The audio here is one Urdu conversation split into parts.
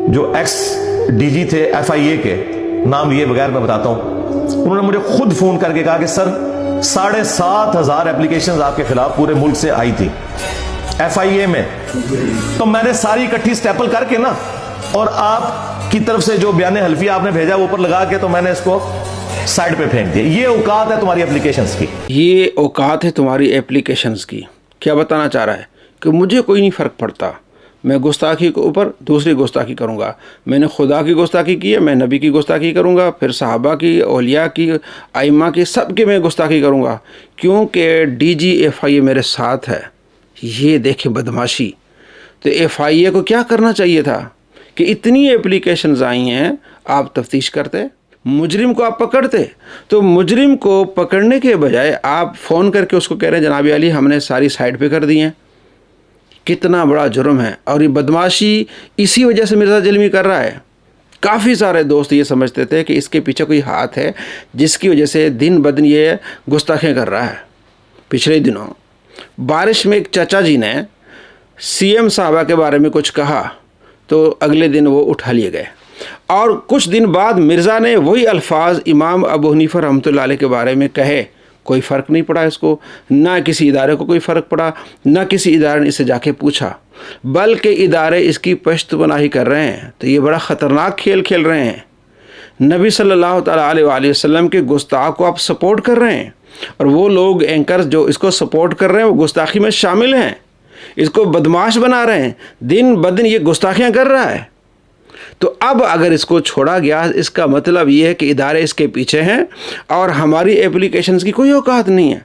جو ایکس ڈی جی تھے FIA کے، نام لیے بغیر میں بتاتا ہوں، انہوں نے مجھے خود فون کر کے کہا کہ سر 7,500 اپلیکیشنز آپ کے خلاف پورے ملک سے آئی تھی FIA میں، تو میں نے ساری اکٹھی سٹیپل کر کے نا، اور آپ کی طرف سے جو بیان حلفیہ آپ نے بھیجا وہ اوپر لگا کے تو میں نے اس کو سائڈ پہ پھینک دیا. یہ اوقات ہے تمہاری اپلیکیشنز کی. یہ اوقات ہے تمہاری اپلیکیشنز کی. کیا بتانا چاہ رہا ہے کہ مجھے کوئی نہیں فرق پڑتا، میں گستاخی کے اوپر دوسری گستاخی کروں گا. میں نے خدا کی گستاخی کی ہے، میں نبی کی گستاخی کروں گا، پھر صحابہ کی، اولیاء کی، ائمہ کی، سب کے میں گستاخی کروں گا، کیونکہ DG FIA میرے ساتھ ہے. یہ دیکھیں بدماشی. تو FIA کو کیا کرنا چاہیے تھا کہ اتنی اپلیکیشنز آئی ہیں، آپ تفتیش کرتے، مجرم کو آپ پکڑتے. تو مجرم کو پکڑنے کے بجائے آپ فون کر کے اس کو کہہ رہے ہیں جناب علی ہم نے ساری سائڈ پہ کر دی ہیں. کتنا بڑا جرم ہے. اور یہ بدماشی اسی وجہ سے مرزا جلمی کر رہا ہے. کافی سارے دوست یہ سمجھتے تھے کہ اس کے پیچھے کوئی ہاتھ ہے جس کی وجہ سے دن بدن یہ گستاخیاں کر رہا ہے. پچھلے دنوں بارش میں ایک چچا جی نے CM صاحبہ کے بارے میں کچھ کہا تو اگلے دن وہ اٹھا لیے گئے، اور کچھ دن بعد مرزا نے وہی الفاظ امام ابو حنیفہ رحمۃ اللہ علیہ کے بارے میں کہے. کوئی فرق نہیں پڑا اس کو، نہ کسی ادارے کو کوئی فرق پڑا، نہ کسی ادارے نے اسے جا کے پوچھا، بلکہ ادارے اس کی پشت پناہی کر رہے ہیں. تو یہ بڑا خطرناک کھیل کھیل رہے ہیں. نبی صلی اللہ تعالیٰ علیہ وآلہ وسلم کے گستاخ کو آپ سپورٹ کر رہے ہیں، اور وہ لوگ اینکرز جو اس کو سپورٹ کر رہے ہیں وہ گستاخی میں شامل ہیں، اس کو بدماش بنا رہے ہیں، دن بدن یہ گستاخیاں کر رہا ہے. تو اب اگر اس کو چھوڑا گیا، اس کا مطلب یہ ہے کہ ادارے اس کے پیچھے ہیں اور ہماری اپلیکیشنز کی کوئی اوقات نہیں ہے.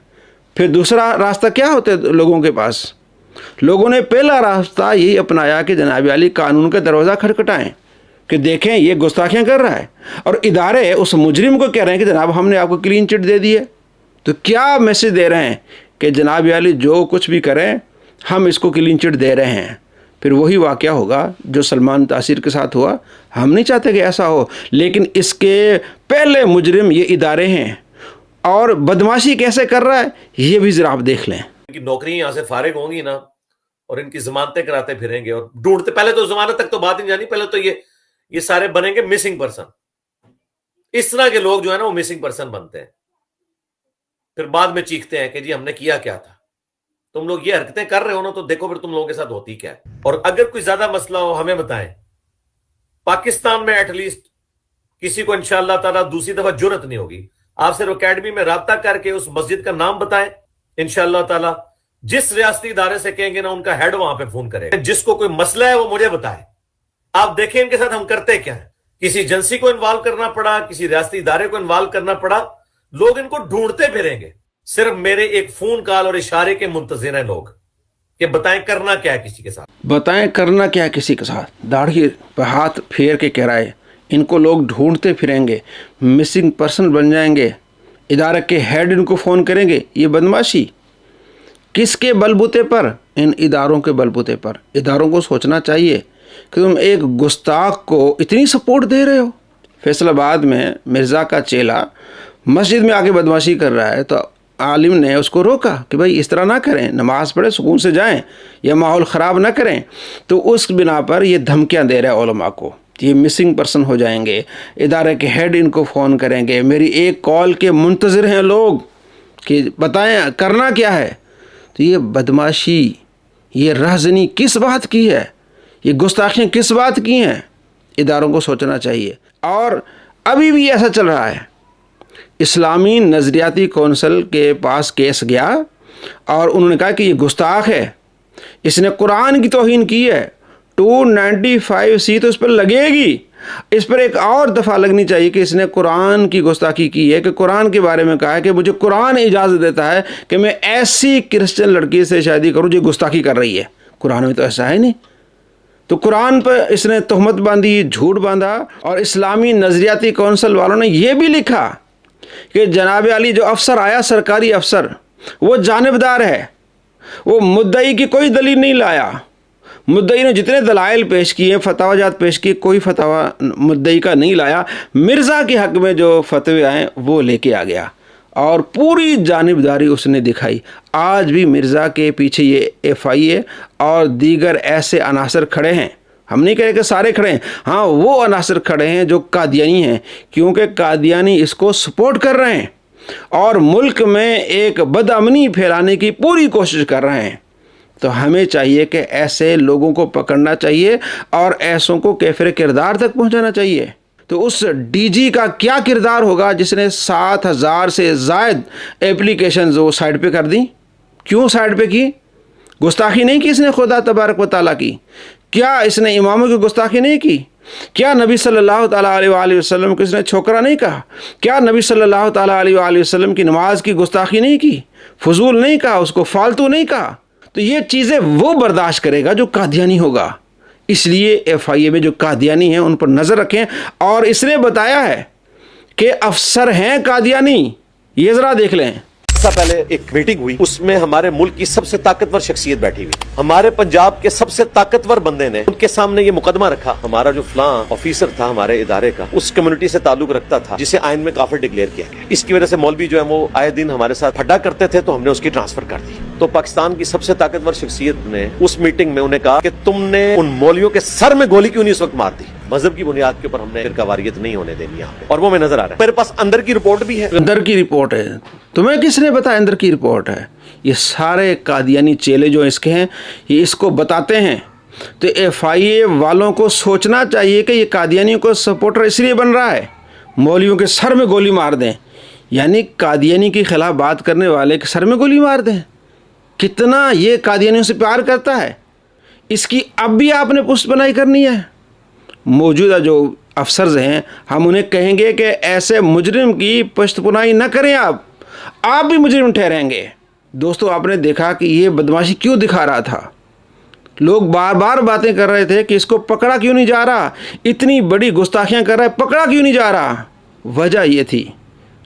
پھر دوسرا راستہ کیا ہوتا ہے لوگوں کے پاس؟ لوگوں نے پہلا راستہ یہی اپنایا کہ جناب علی قانون کا دروازہ کھٹکھٹائیں کہ دیکھیں یہ گستاخیاں کر رہا ہے، اور ادارے اس مجرم کو کہہ رہے ہیں کہ جناب ہم نے آپ کو کلین چٹ دے دی ہے. تو کیا میسج دے رہے ہیں کہ جناب علی جو کچھ بھی کریں ہم اس کو کلین چٹ دے رہے ہیں. پھر وہی واقعہ ہوگا جو سلمان تاثیر کے ساتھ ہوا. ہم نہیں چاہتے کہ ایسا ہو، لیکن اس کے پہلے مجرم یہ ادارے ہیں. اور بدماشی کیسے کر رہا ہے یہ بھی ذرا آپ دیکھ لیں. ان کی نوکری یہاں سے فارغ ہوں گی نا، اور ان کی ضمانتیں کراتے پھریں گے اور ڈھونڈتے. پہلے تو ضمانت تک تو بات نہیں جانی، پہلے تو یہ سارے بنیں گے مسنگ پرسن. اس طرح کے لوگ جو ہے نا وہ مسنگ پرسن بنتے ہیں. پھر بعد میں چیختے ہیں کہ جی ہم نے کیا کیا تھا. تم لوگ یہ حرکتیں کر رہے ہو نا تو دیکھو پھر تم لوگوں کے ساتھ ہوتی کیا ہے. اور اگر کوئی زیادہ مسئلہ ہو ہمیں بتائیں. پاکستان میں ایٹ لیسٹ کسی کو انشاءاللہ تعالیٰ دوسری دفعہ جرت نہیں ہوگی. آپ صرف اکیڈمی میں رابطہ کر کے اس مسجد کا نام بتائیں، انشاءاللہ تعالیٰ جس ریاستی ادارے سے کہیں گے نا ان کا ہیڈ وہاں پہ فون کرے. جس کو کوئی مسئلہ ہے وہ مجھے بتائے. آپ دیکھیں ان کے ساتھ ہم کرتے کیا ہیں. کسی ایجنسی کو انوالو کرنا پڑا، کسی ریاستی ادارے کو انوالو کرنا پڑا، لوگ ان کو ڈھونڈتے پھریں گے. صرف میرے ایک فون کال اور اشارے کے منتظر ہیں لوگ کہ بتائیں کرنا کیا ہے کسی کے ساتھ. بتائیں کرنا کیا ہے کسی کے ساتھ. داڑھی پہ ہاتھ پھیر کے کہہ رہا ہے ان کو لوگ ڈھونڈتے پھریں گے، مسنگ پرسن بن جائیں گے، ادارے کے ہیڈ ان کو فون کریں گے. یہ بدماشی کس کے بلبوتے پر؟ ان اداروں کے بلبوتے پر. اداروں کو سوچنا چاہیے کہ تم ایک گستاخ کو اتنی سپورٹ دے رہے ہو. فیصل آباد میں مرزا کا چیلا مسجد میں آ کے بدماشی کر رہا ہے تو عالم نے اس کو روکا کہ بھائی اس طرح نہ کریں، نماز پڑھیں، سکون سے جائیں، یا ماحول خراب نہ کریں. تو اس بنا پر یہ دھمکیاں دے رہا ہے علماء کو، یہ مسنگ پرسن ہو جائیں گے، ادارے کے ہیڈ ان کو فون کریں گے. میری ایک کال کے منتظر ہیں لوگ کہ بتائیں کرنا کیا ہے. تو یہ بدماشی، یہ رہزنی کس بات کی ہے؟ یہ گستاخیاں کس بات کی ہیں؟ اداروں کو سوچنا چاہیے. اور ابھی بھی ایسا چل رہا ہے. اسلامی نظریاتی کونسل کے پاس کیس گیا اور انہوں نے کہا کہ یہ گستاخ ہے، اس نے قرآن کی توہین کی ہے. 295C تو اس پر لگے گی. اس پر ایک اور دفعہ لگنی چاہیے کہ اس نے قرآن کی گستاخی کی ہے، کہ قرآن کے بارے میں کہا ہے کہ مجھے قرآن اجازت دیتا ہے کہ میں ایسی کرسچن لڑکی سے شادی کروں جو گستاخی کر رہی ہے. قرآن میں تو ایسا ہے نہیں. تو قرآن پر اس نے تہمت باندھی، جھوٹ باندھا. اور اسلامی نظریاتی کونسل والوں نے یہ بھی لکھا کہ جناب علی جو افسر آیا، سرکاری افسر، وہ جانبدار ہے، وہ مدعی کی کوئی دلیل نہیں لایا. مدعی نے جتنے دلائل پیش کیے، فتویٰ جات پیش کیے، کوئی فتویٰ مدعی کا نہیں لایا. مرزا کے حق میں جو فتوے آئے وہ لے کے آ گیا اور پوری جانبداری اس نے دکھائی. آج بھی مرزا کے پیچھے یہ FIA اور دیگر ایسے عناصر کھڑے ہیں. ہم نہیں کہے کہ سارے کھڑے ہیں، ہاں وہ عناصر کھڑے ہیں جو قادیانی ہیں، کیونکہ قادیانی اس کو سپورٹ کر رہے ہیں اور ملک میں ایک بد امنی پھیلانے کی پوری کوشش کر رہے ہیں۔ تو ہمیں چاہیے کہ ایسے لوگوں کو پکڑنا چاہیے اور ایسوں کو کیفر کردار تک پہنچانا چاہیے۔ تو اس ڈی جی کا کیا کردار ہوگا جس نے 7,000 سے زائد اپلیکیشنز وہ سائڈ پہ کر دیں؟ کیوں سائڈ پہ کی؟ گستاخی نہیں کی اس نے خدا تبارک و تعالیٰ کی؟ کیا اس نے اماموں کی گستاخی نہیں کی؟ کیا نبی صلی اللہ تعالیٰ علیہ وآلہ وسلم کو اس نے چھوکرا نہیں کہا؟ کیا نبی صلی اللہ تعالیٰ علیہ وآلہ وسلم کی نماز کی گستاخی نہیں کی؟ فضول نہیں کہا، اس کو فالتو نہیں کہا؟ تو یہ چیزیں وہ برداشت کرے گا جو قادیانی ہوگا۔ اس لیے ایف آئی اے میں جو قادیانی ہیں ان پر نظر رکھیں، اور اس نے بتایا ہے کہ افسر ہیں قادیانی، یہ ذرا دیکھ لیں۔ پہلے ایک میٹنگ ہوئی، اس میں ہمارے ملک کی سب سے طاقتور شخصیت بیٹھی ہوئی، ہمارے پنجاب کے سب سے طاقتور بندے نے ان کے سامنے یہ مقدمہ رکھا، ہمارا جو فلاں آفیسر تھا ہمارے ادارے کا اس کمیونٹی سے تعلق رکھتا تھا جسے آئین میں کافر ڈکلیئر کیا گیا، اس کی وجہ سے مولوی جو ہے وہ آئے دن ہمارے ساتھ پھڈا کرتے تھے تو ہم نے اس کی ٹرانسفر کر دی۔ تو پاکستان کی سب سے طاقتور شخصیت نے اس میٹنگ میں انہیں کہا کہ تم نے ان مولویوں کے سر میں گولی کیوں نہیں اس وقت مار دی؟ مذہب کی بنیاد کے اوپر ہم نے فرقہ واریت نہیں ہونے دینی یہاں پہ، اور وہ میں نظر آ رہا ہے۔ میرے پاس اندر کی رپورٹ بھی ہے۔ اندر کی رپورٹ ہے؟ تمہیں کس نے بتایا اندر کی رپورٹ ہے؟ یہ سارے قادیانی چیلے جو اس کے ہیں یہ اس کو بتاتے ہیں۔ تو ایف آئی اے والوں کو سوچنا چاہیے کہ یہ قادیانیوں کو سپورٹر اس لیے بن رہا ہے مولویوں کے سر میں گولی مار دیں، یعنی قادیانی کے خلاف بات کرنے والے کے سر میں گولی مار دیں۔ کتنا یہ قادیانیوں سے پیار کرتا ہے، اس کی اب بھی آپ نے پشت پناہی کرنی ہے۔ موجودہ جو افسرز ہیں ہم انہیں کہیں گے کہ ایسے مجرم کی پشت پناہی نہ کریں، آپ بھی مجرم ٹھہریں گے۔ دوستو آپ نے دیکھا کہ یہ بدماشی کیوں دکھا رہا تھا، لوگ بار بار باتیں کر رہے تھے کہ اس کو پکڑا کیوں نہیں جا رہا، اتنی بڑی گستاخیاں کر رہا ہے، پکڑا کیوں نہیں جا رہا؟ وجہ یہ تھی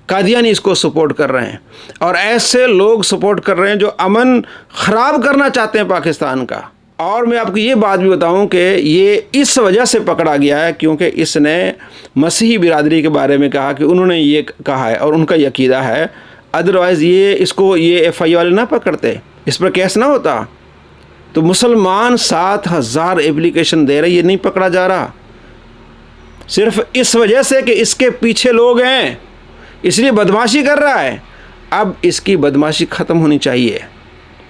قادیانی اس کو سپورٹ کر رہے ہیں، اور ایسے لوگ سپورٹ کر رہے ہیں جو امن خراب کرنا چاہتے ہیں پاکستان کا۔ اور میں آپ کو یہ بات بھی بتاؤں کہ یہ اس وجہ سے پکڑا گیا ہے کیونکہ اس نے مسیحی برادری کے بارے میں کہا کہ انہوں نے یہ کہا ہے اور ان کا یہ عقیدہ ہے، ادروائز یہ ایف آئی والے نہ پکڑتے، اس پر کیس نہ ہوتا۔ تو مسلمان 7,000 اپلیکیشن دے رہے، یہ نہیں پکڑا جا رہا صرف اس وجہ سے کہ اس کے پیچھے لوگ ہیں، اس لیے بدماشی کر رہا ہے۔ اب اس کی بدماشی ختم ہونی چاہیے۔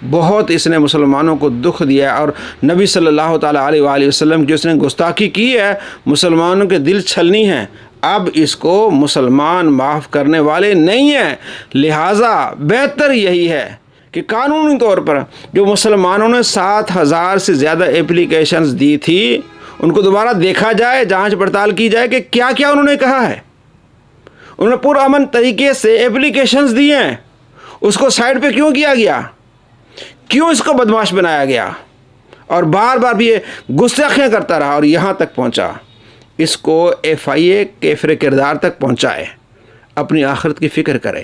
بہت اس نے مسلمانوں کو دکھ دیا ہے، اور نبی صلی اللہ تعالیٰ علیہ وآلہ وسلم کی اس نے گستاخی کی ہے، مسلمانوں کے دل چھلنی ہیں۔ اب اس کو مسلمان معاف کرنے والے نہیں ہیں، لہٰذا بہتر یہی ہے کہ قانونی طور پر جو مسلمانوں نے 7,000 سے زیادہ اپلیکیشنز دی تھی ان کو دوبارہ دیکھا جائے، جانچ پڑتال کی جائے کہ کیا کیا انہوں نے کہا ہے۔ انہوں نے پرامن طریقے سے اپلیکیشنز دی ہیں، اس کو سائڈ پہ کیوں کیا گیا؟ کیوں اس کو بدماش بنایا گیا؟ اور بار بار بھی یہ گستاخیاں کرتا رہا اور یہاں تک پہنچا۔ اس کو ایف آئی اے کیفر کردار تک پہنچائے، اپنی آخرت کی فکر کرے۔